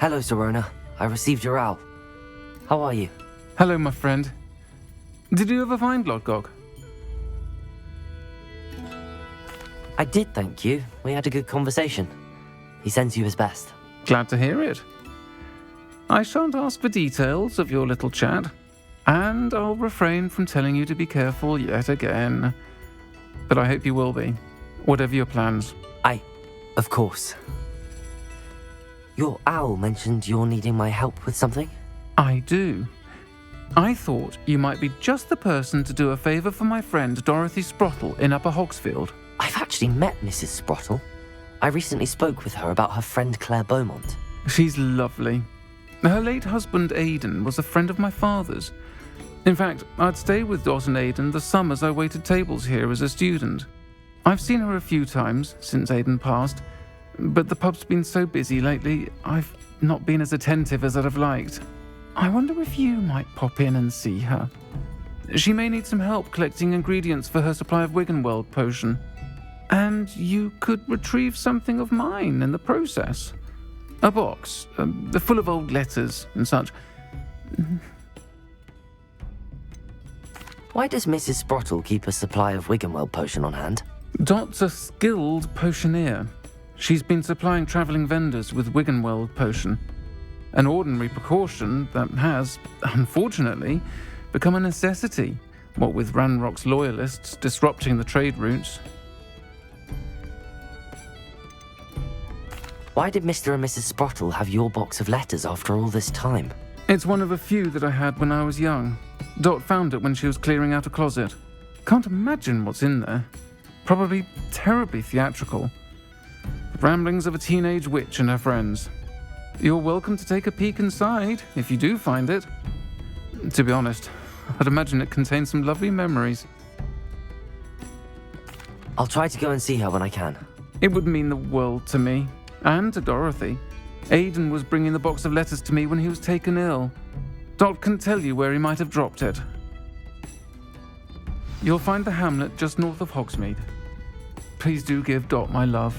Hello, Sirona. I received your owl. How are you? Hello, my friend. Did you ever find Lodgok? I did, thank you. We had a good conversation. He sends you his best. Glad to hear it. I shan't ask for details of your little chat, and I'll refrain from telling you to be careful yet again. But I hope you will be, whatever your plans. Of course. Your owl mentioned you're needing my help with something? I do. I thought you might be just the person to do a favour for my friend Dorothy Sprottle in Upper Hogsfield. I've actually met Mrs. Sprottle. I recently spoke with her about her friend Claire Beaumont. She's lovely. Her late husband Aidan was a friend of my father's. In fact, I'd stay with Dot and Aidan the summers I waited tables here as a student. I've seen her a few times since Aidan passed, but the pub's been so busy lately, I've not been as attentive as I'd have liked. I wonder if you might pop in and see her. She may need some help collecting ingredients for her supply of Wiggenweld potion. And you could retrieve something of mine in the process. A box, full of old letters and such. Why does Mrs. Sprottle keep a supply of Wiggenweld potion on hand? Dot's a skilled potioneer. She's been supplying travelling vendors with Wiggenweld potion. An ordinary precaution that has, unfortunately, become a necessity, what with Ranrock's loyalists disrupting the trade routes. Why did Mr. and Mrs. Sprottle have your box of letters after all this time? It's one of a few that I had when I was young. Dot found it when she was clearing out a closet. Can't imagine what's in there. Probably terribly theatrical. The ramblings of a teenage witch and her friends. You're welcome to take a peek inside, if you do find it. To be honest, I'd imagine it contains some lovely memories. I'll try to go and see her when I can. It would mean the world to me, and to Dorothy. Aidan was bringing the box of letters to me when he was taken ill. Dot can tell you where he might have dropped it. You'll find the hamlet just north of Hogsmeade. Please do give Dot my love.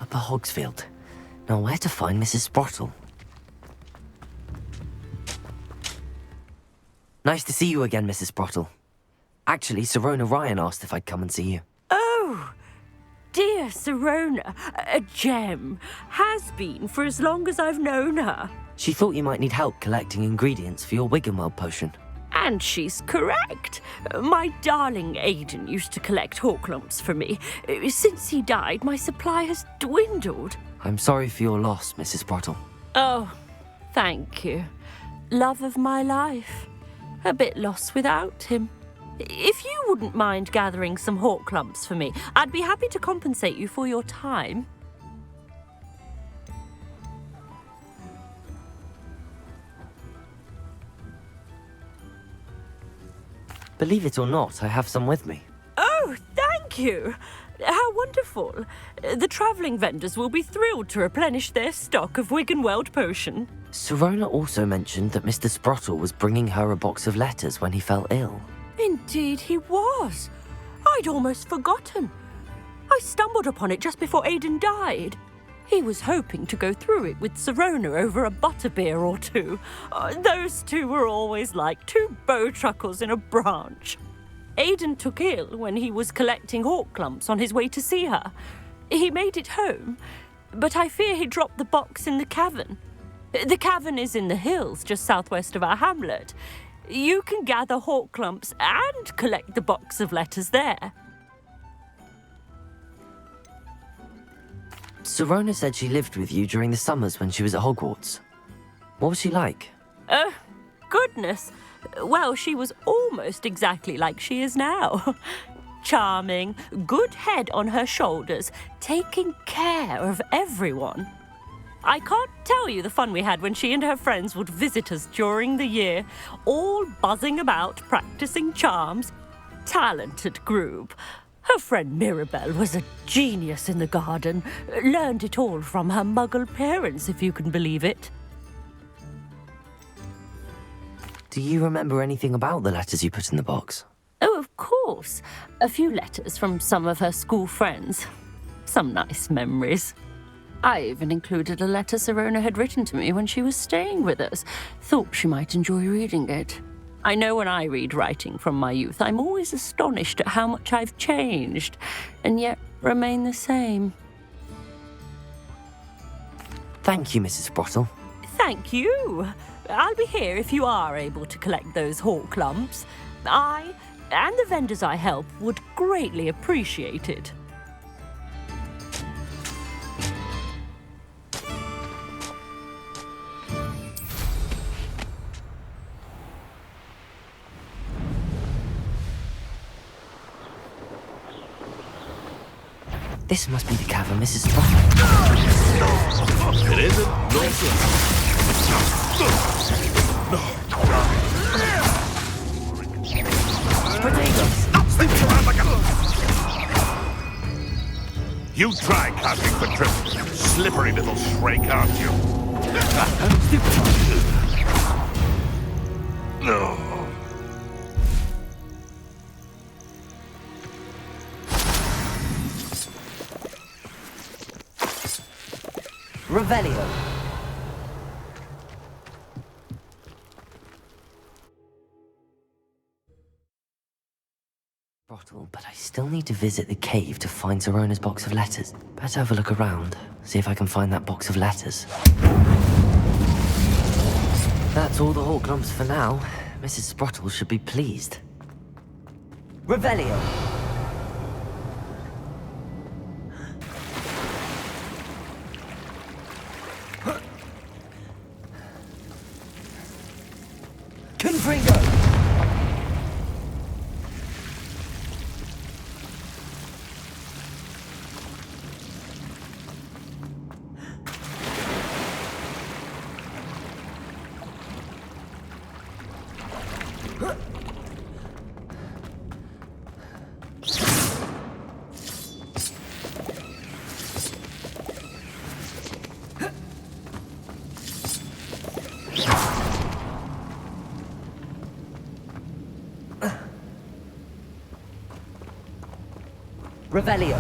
Upper Hogsfield. Now where to find Mrs. Sprottle? Nice to see you again, Mrs. Sprottle. Actually, Sirona Ryan asked if I'd come and see you. Oh, dear Sirona, a gem. Has been for as long as I've known her. She thought you might need help collecting ingredients for your Wiggenweld potion. And she's correct. My darling Aidan used to collect hawklumps for me. Since he died, my supply has dwindled. I'm sorry for your loss, Mrs. Sprottle. Oh, thank you. Love of my life. A bit lost without him. If you wouldn't mind gathering some hawklumps for me, I'd be happy to compensate you for your time. Believe it or not, I have some with me. Oh, thank you. How wonderful. The travelling vendors will be thrilled to replenish their stock of Wiggenweld potion. Sirona also mentioned that Mr. Sprottle was bringing her a box of letters when he fell ill. Indeed he was. I'd almost forgotten. I stumbled upon it just before Aidan died. He was hoping to go through it with Sirona over a butterbeer or two. Those two were always like two bowtruckles in a branch. Aidan took ill when he was collecting hawklumps on his way to see her. He made it home, but I fear he dropped the box in the cavern. The cavern is in the hills just southwest of our hamlet. You can gather hawklumps and collect the box of letters there. Sirona said she lived with you during the summers when she was at Hogwarts. What was she like? Goodness. Well, she was almost exactly like she is now. charming, good head on her shoulders, taking care of everyone. I can't tell you the fun we had when she and her friends would visit us during the year, all buzzing about, practicing charms. Talented group. Her friend Mirabelle was a genius in the garden. Learned it all from her muggle parents, if you can believe it. Do you remember anything about the letters you put in the box? Oh, of course. A few letters from some of her school friends. Some nice memories. I even included a letter Sirona had written to me when she was staying with us. Thought she might enjoy reading it. I know when I read writing from my youth, I'm always astonished at how much I've changed, and yet remain the same. Thank you, Mrs. Sprottle. Thank you. I'll be here if you are able to collect those hawk lumps. I, and the vendors I help, would greatly appreciate it. This must be the cavern, Mrs. Sprottle. It isn't. You try casting for trip. Slippery little shrike, aren't you? No. Revelio. Sprottle, but I still need to visit the cave to find Sirona's box of letters. Better have a look around, see if I can find that box of letters. That's all the hawk lumps for now. Mrs. Sprottle should be pleased. Revelio. Confringo! Revelio.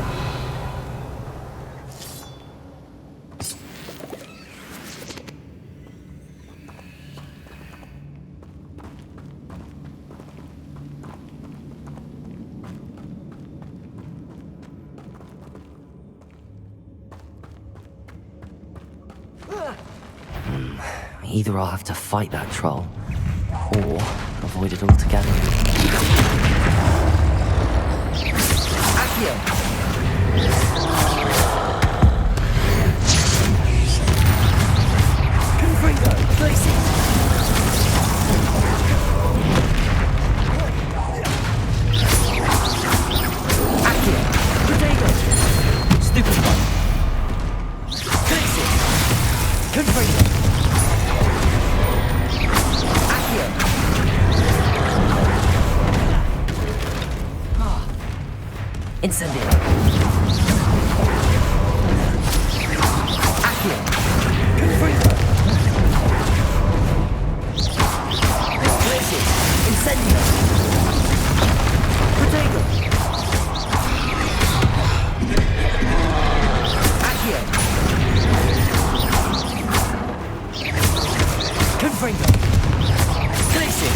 Either I'll have to fight that troll, or avoid it altogether. Accio! Confringo! Glacier! Accio! Protego! Stupid one! Glacier! Confringo! Accio! Incendio. Accio. Confringo. Glacier. Incendio. Protego. Accio. Confringo. Glacier.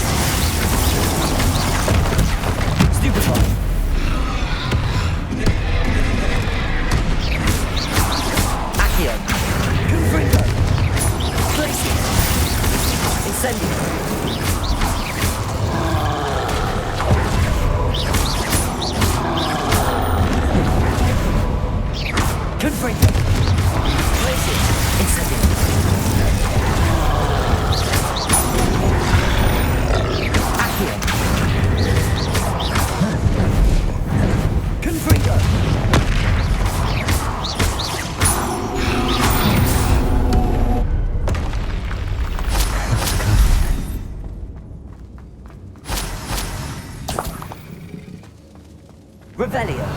Stupefy. Confringo! Glacier! Incendio! Confringo! Glacier! Incendio! Revelio.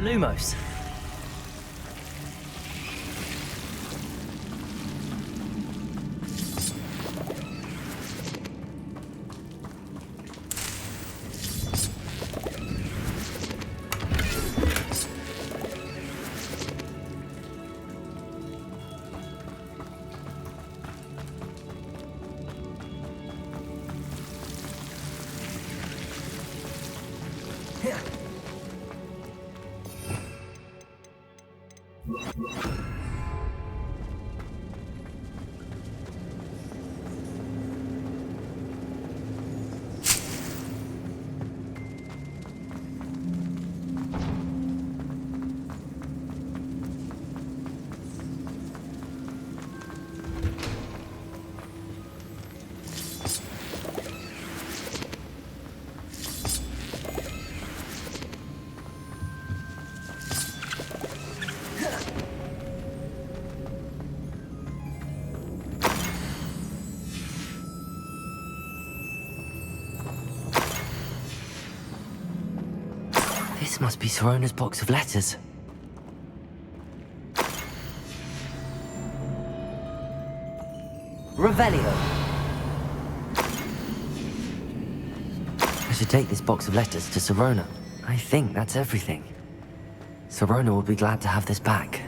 Lumos. This must be Sorona's box of letters. Revelio. I should take this box of letters to Sorona. I think that's everything. Sorona will be glad to have this back.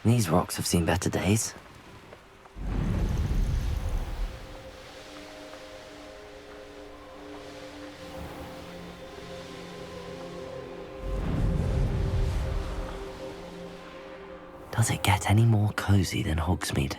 These rocks have seen better days. Does it get any more cozy than Hogsmeade?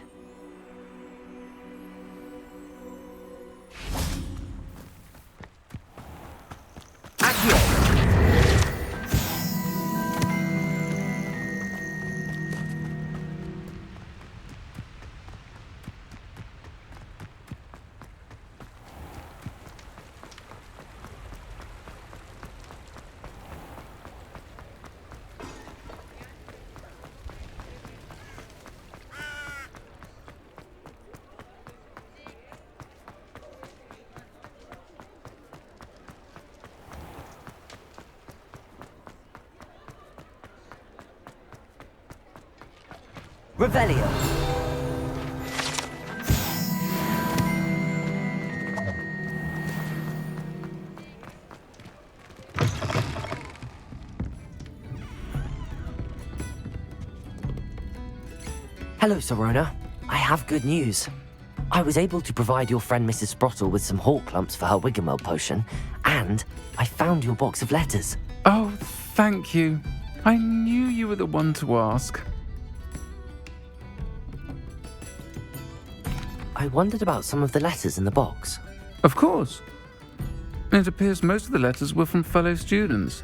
Revelio. Hello, Sorona. I have good news. I was able to provide your friend Mrs. Sprottle with some hawk clumps for her Wiggenweld potion, and I found your box of letters. Oh, thank you. I knew you were the one to ask. I wondered about some of the letters in the box. Of course. It appears most of the letters were from fellow students.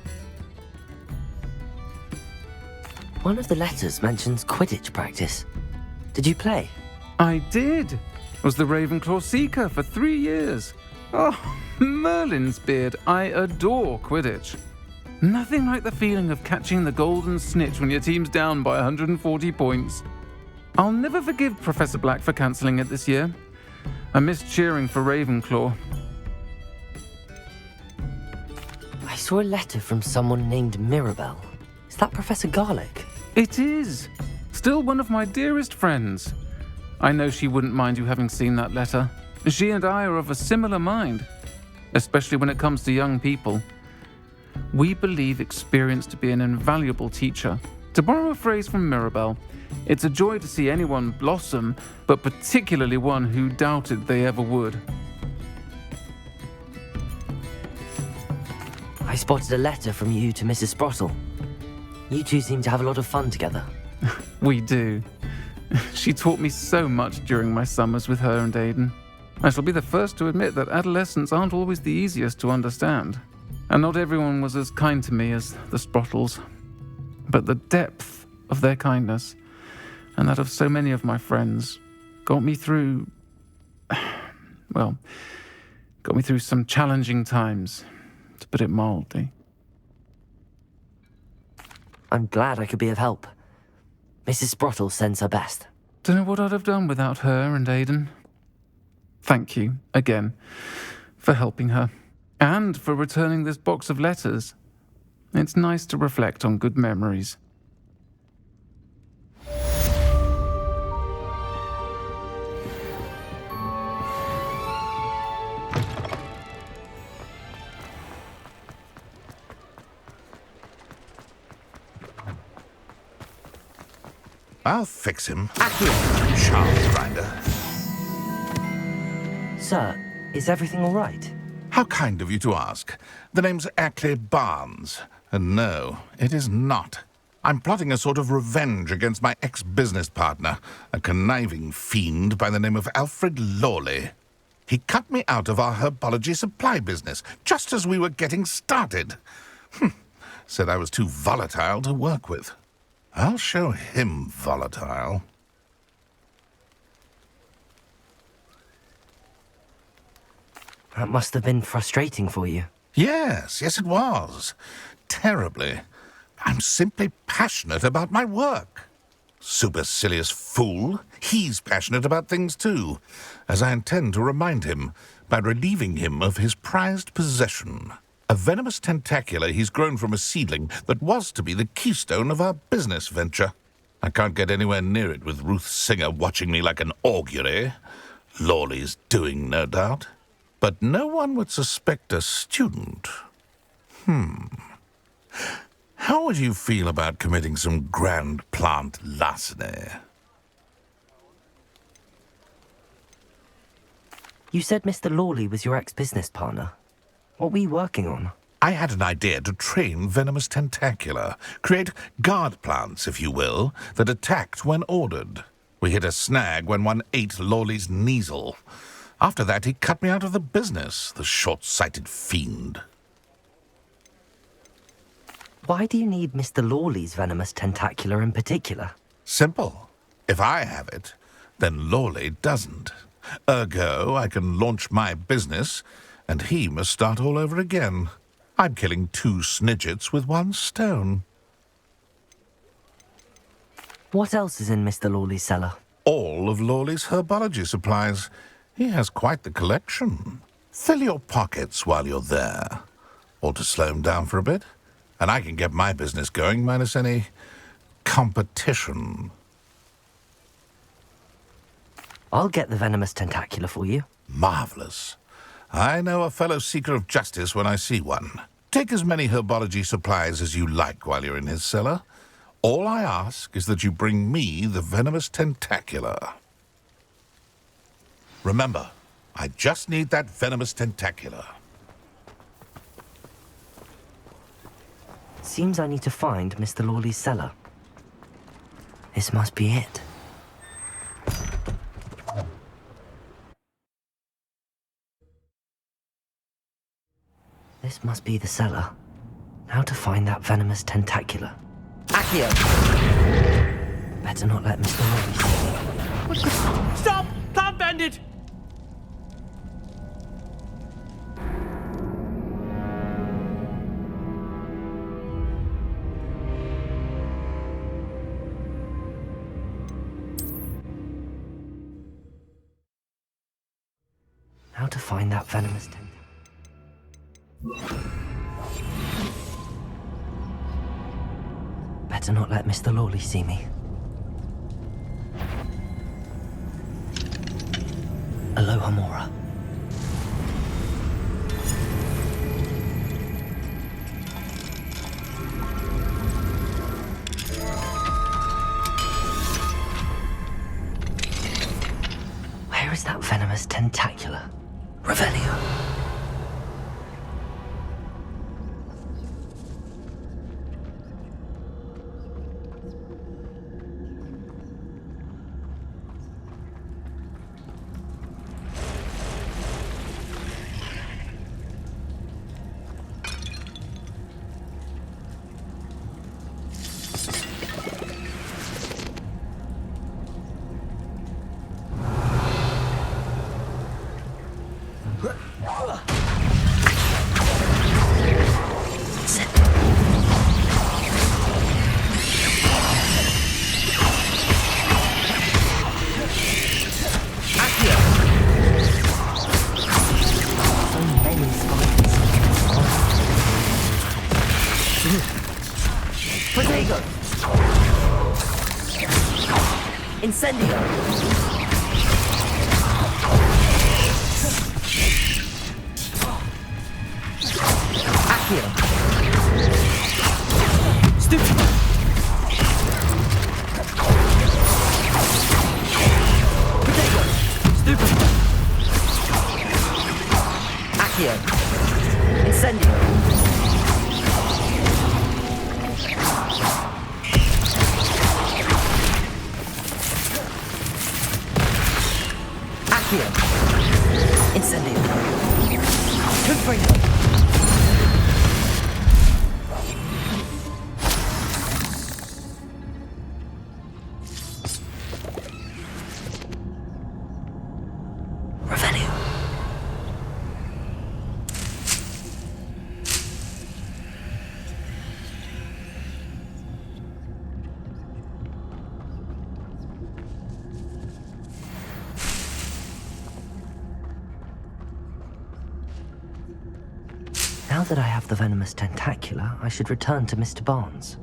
One of the letters mentions Quidditch practice. Did you play? I did. Was the Ravenclaw Seeker for 3 years. Oh, Merlin's beard. I adore Quidditch. Nothing like the feeling of catching the golden snitch when your team's down by 140 points. I'll never forgive Professor Black for cancelling it this year. I missed cheering for Ravenclaw. I saw a letter from someone named Mirabelle. Is that Professor Garlick? It is. Still one of my dearest friends. I know she wouldn't mind you having seen that letter. She and I are of a similar mind, especially when it comes to young people. We believe experience to be an invaluable teacher. To borrow a phrase from Mirabelle, it's a joy to see anyone blossom, but particularly one who doubted they ever would. I spotted a letter from you to Mrs. Sprottle. You two seem to have a lot of fun together. We do. She taught me so much during my summers with her and Aidan. I shall be the first to admit that adolescents aren't always the easiest to understand. And not everyone was as kind to me as the Sprottles. But the depth of their kindness, and that of so many of my friends, got me through some challenging times, to put it mildly. I'm glad I could be of help. Mrs. Sprottle sends her best. Don't know what I'd have done without her and Aidan. Thank you, again, for helping her, and for returning this box of letters. It's nice to reflect on good memories. I'll fix him. Charles Grinder. Sir, is everything all right? How kind of you to ask. The name's Ackley Barnes. And no, it is not. I'm plotting a sort of revenge against my ex-business partner, a conniving fiend by the name of Alfred Lawley. He cut me out of our herbology supply business, just as we were getting started. Said I was too volatile to work with. I'll show him volatile. That must have been frustrating for you. Yes, it was. Terribly. I'm simply passionate about my work. Supercilious fool. He's passionate about things too, as I intend to remind him by relieving him of his prized possession. A venomous tentacula he's grown from a seedling that was to be the keystone of our business venture. I can't get anywhere near it with Ruth Singer watching me like an augury. Lawley's doing, no doubt. But no one would suspect a student. How would you feel about committing some grand plant larceny? You said Mr. Lawley was your ex-business partner. What were you working on? I had an idea to train venomous tentacula, create guard plants, if you will, that attacked when ordered. We hit a snag when one ate Lawley's Kneasel. After that, he cut me out of the business, the short-sighted fiend. Why do you need Mr. Lawley's venomous tentacula in particular? Simple. If I have it, then Lawley doesn't. Ergo, I can launch my business, and he must start all over again. I'm killing 2 snidgets with 1 stone. What else is in Mr. Lawley's cellar? All of Lawley's herbology supplies. He has quite the collection. Fill your pockets while you're there. Or to slow him down for a bit, and I can get my business going minus any competition. I'll get the venomous tentacula for you. Marvelous. I know a fellow seeker of justice when I see one. Take as many herbology supplies as you like while you're in his cellar. All I ask is that you bring me the venomous tentacula. Remember, I just need that venomous tentacula. Seems I need to find Mr. Lawley's cellar. This must be it. This must be the cellar. How to find that venomous tentacula? Accio! Better not let Mr. Lawley see me. Stop! Plant bandit! How to find that venomous tentacula? Better not let Mr. Lawley see me. Aloha Mora. Where is that venomous tentacula? Revelio. Incendio! Accio! Stupid! Potato! Stupid! Accio! Incendio! Here. Incendio. Confringo. Revelio. Now that I have the venomous tentacula, I should return to Mr. Barnes.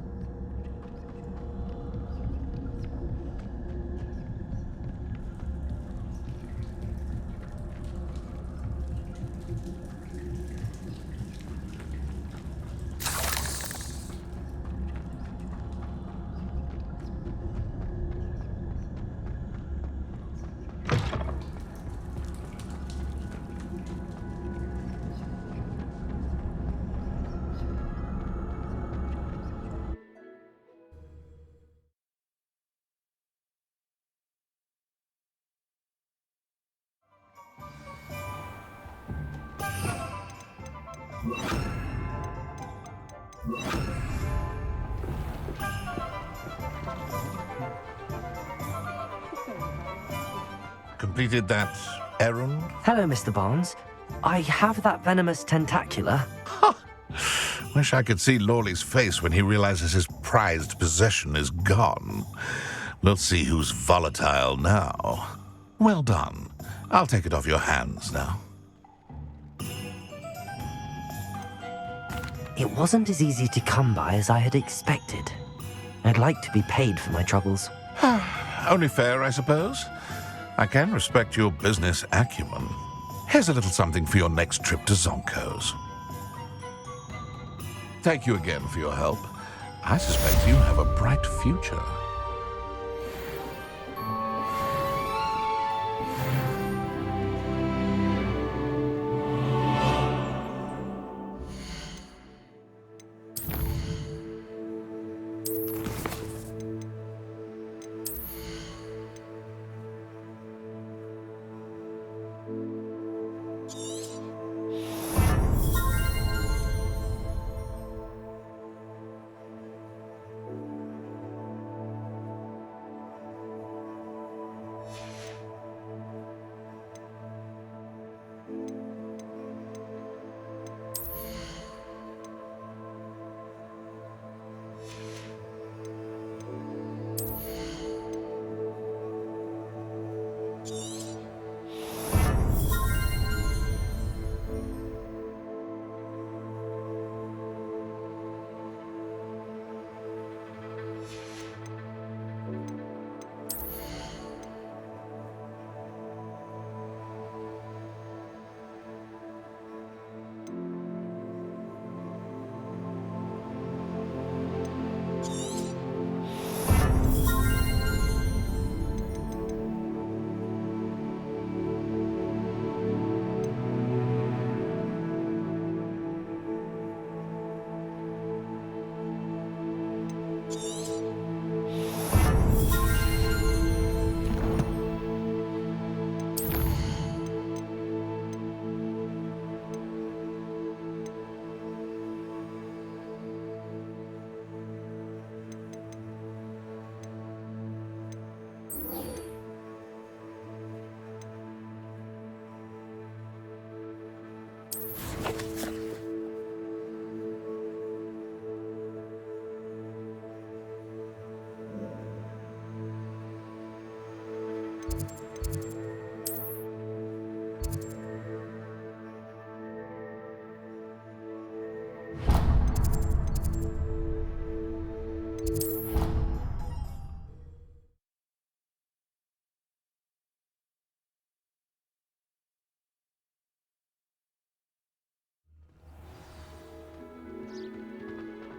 Completed that errand? Hello, Mr. Barnes. I have that venomous tentacula. Wish I could see Lawley's face when he realizes his prized possession is gone. We'll see who's volatile now. Well done. I'll take it off your hands now. It wasn't as easy to come by as I had expected. I'd like to be paid for my troubles. Only fair, I suppose. I can respect your business acumen. Here's a little something for your next trip to Zonko's. Thank you again for your help. I suspect you have a bright future.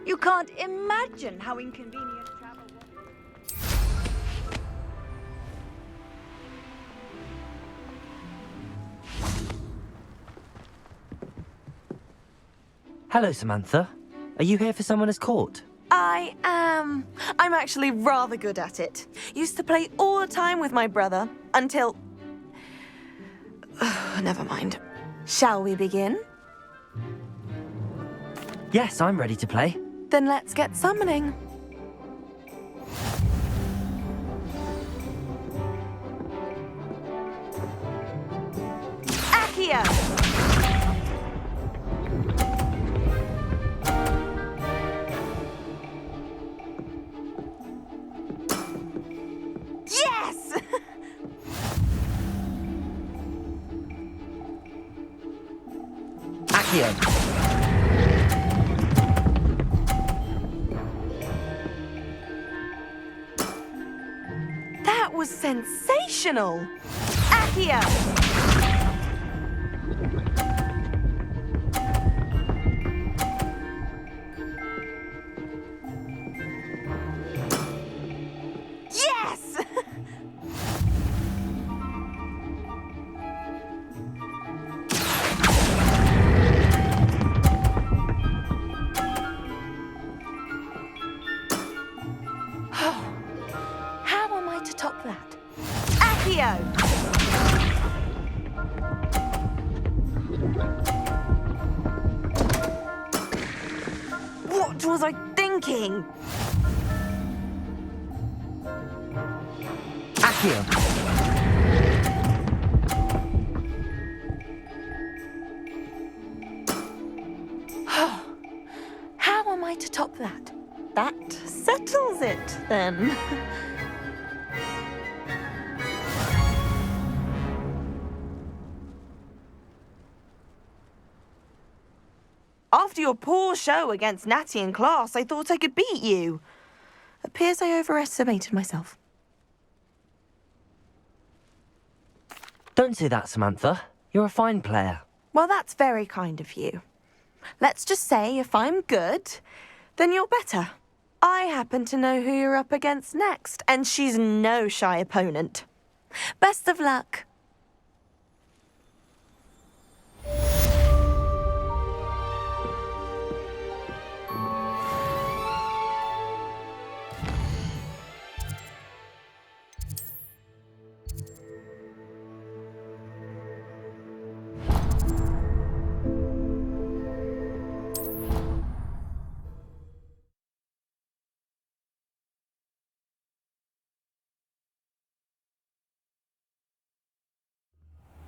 You can't imagine how inconvenient travel was. Hello, Samantha. Are you here for Summoner's Court? I am. I'm actually rather good at it. Used to play all the time with my brother until... Never mind. Shall we begin? Yes, I'm ready to play. Then let's get summoning. Accio! Yes! Accio! That was sensational! Accio! Yes! How am I to top that? Accio! What was I thinking? Accio! How am I to top that? That settles it, then. After your poor show against Natty in class, I thought I could beat you. Appears I overestimated myself. Don't say that, Samantha. You're a fine player. Well, that's very kind of you. Let's just say if I'm good, then you're better. I happen to know who you're up against next, and she's no shy opponent. Best of luck.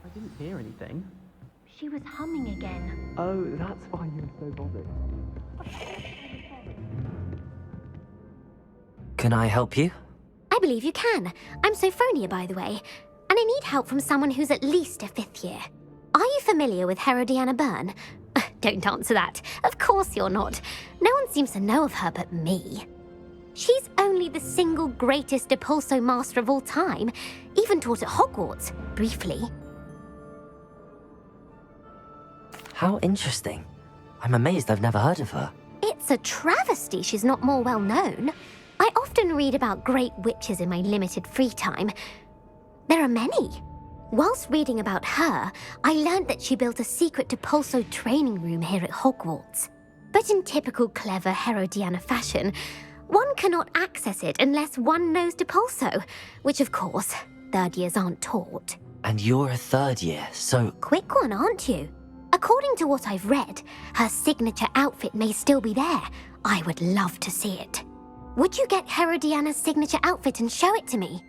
I didn't hear anything. She was humming again. Oh, that's why you were so bothered. Can I help you? I believe you can. I'm Sophronia, by the way, and I need help from someone who's at least a 5th year. Are you familiar with Herodiana Byrne? Don't answer that. Of course you're not. No one seems to know of her but me. She's only the single greatest Depulso master of all time, even taught at Hogwarts, briefly. How interesting. I'm amazed I've never heard of her. It's a travesty she's not more well known. I often read about great witches in my limited free time. There are many. Whilst reading about her, I learned that she built a secret Depulso training room here at Hogwarts. But in typical clever Herodiana fashion, one cannot access it unless one knows Depulso, which of course, 3rd years aren't taught. And you're a 3rd year, so... Quick one, aren't you? According to what I've read, her signature outfit may still be there. I would love to see it. Would you get Herodiana's signature outfit and show it to me?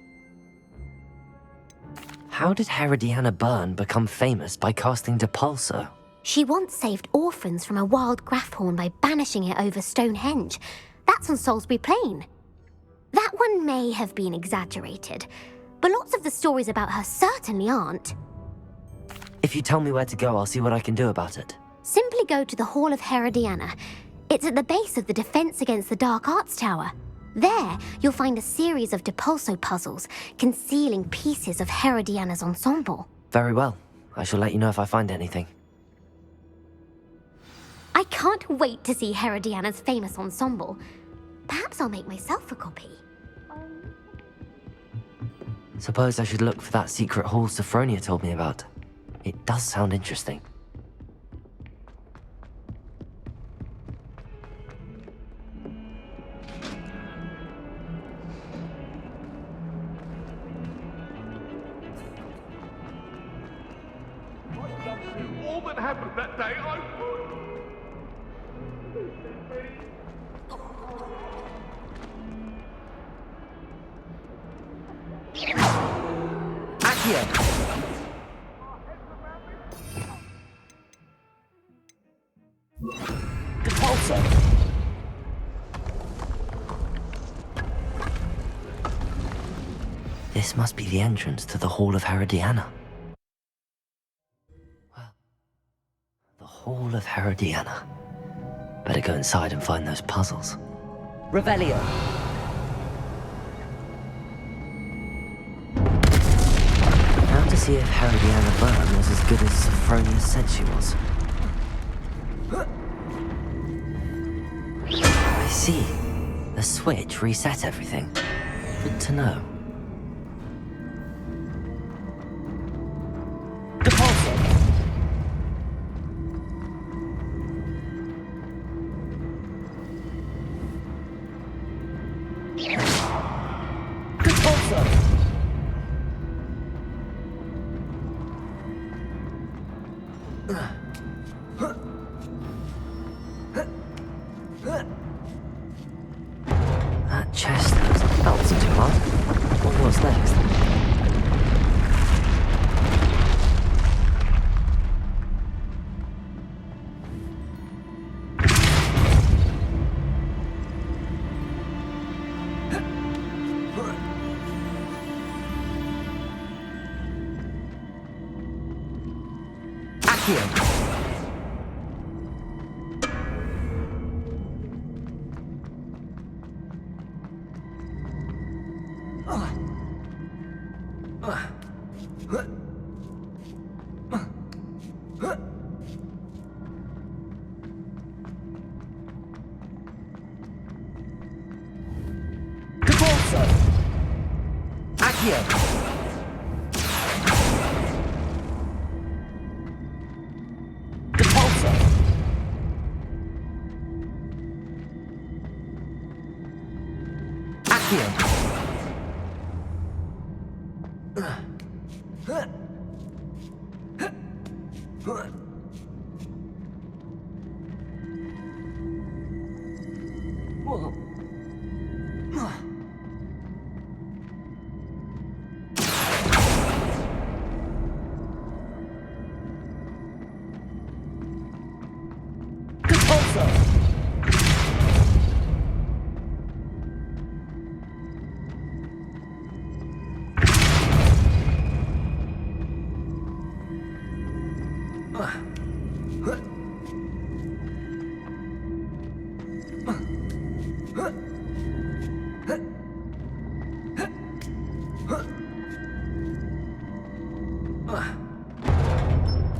How did Herodiana Byrne become famous by casting Depulso? She once saved orphans from a wild Grafhorn by banishing it over Stonehenge. That's on Salisbury Plain. That one may have been exaggerated, but lots of the stories about her certainly aren't. If you tell me where to go, I'll see what I can do about it. Simply go to the Hall of Herodiana. It's at the base of the Defense Against the Dark Arts Tower. There, you'll find a series of Depulso puzzles concealing pieces of Herodiana's ensemble. Very well. I shall let you know if I find anything. I can't wait to see Herodiana's famous ensemble. Perhaps I'll make myself a copy. Suppose I should look for that secret hall Sophronia told me about. It does sound interesting. All that happened that day, Accio! Depulso! This must be the entrance to the Hall of Herodiana. Well, the Hall of Herodiana. Better go inside and find those puzzles. Revelio! Now to see if Herodiana Byrne was as good as Sophronia said she was. I see. The switch reset everything. Good to know. Depulso! Depulso! That chest that wasn't too hard. What was next? Accio! Depulso! Accio! Depulso! Accio! Whoa. Depulso!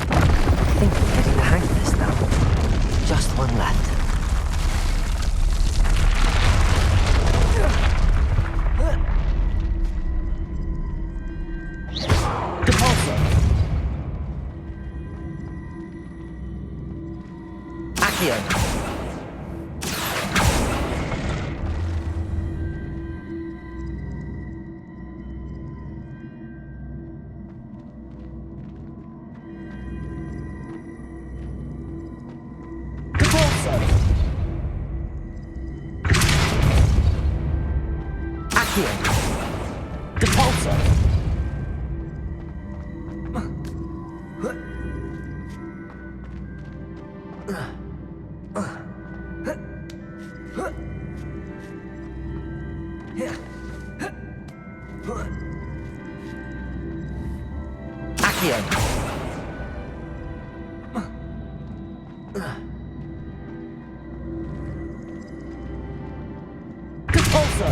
I think I'm getting the hang of this now. Just one left. Depulso! Accio! Depulso! Accio! Depulso! Accio. Repulso.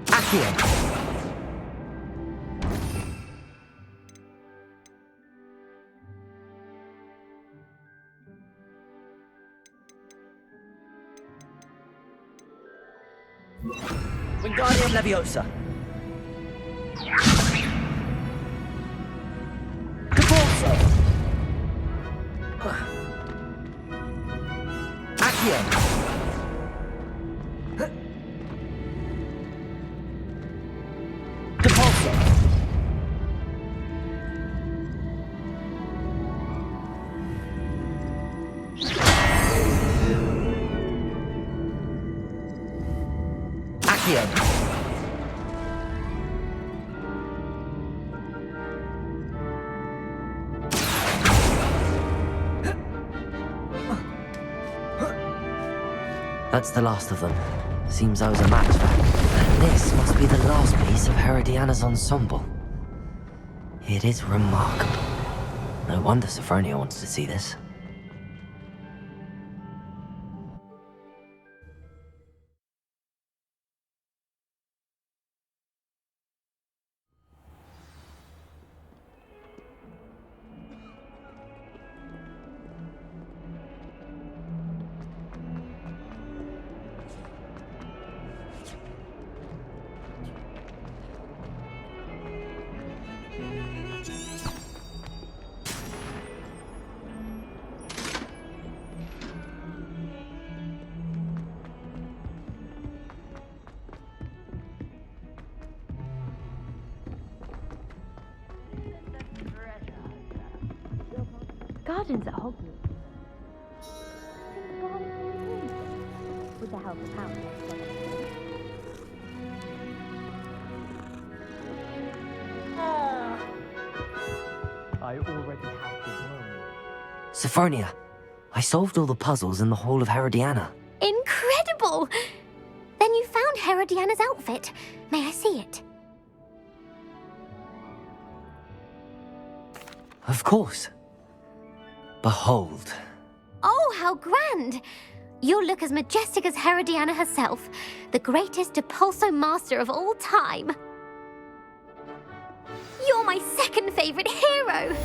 Accio. Wingardium Leviosa. Repulso. Accio. Repulso. Accio. That's the last of them. Seems I was a match for her. And this must be the last piece of Herodiana's ensemble. It is remarkable. No wonder Sophronia wants to see this. Gardens at Hogwarts. With the help of Harry. I already have the world. Sophronia, I solved all the puzzles in the Hall of Herodiana. Incredible! Then you found Herodiana's outfit. May I see it? Of course. Behold. Oh, how grand! You'll look as majestic as Herodiana herself, the greatest Depulso master of all time. You're my second favorite hero!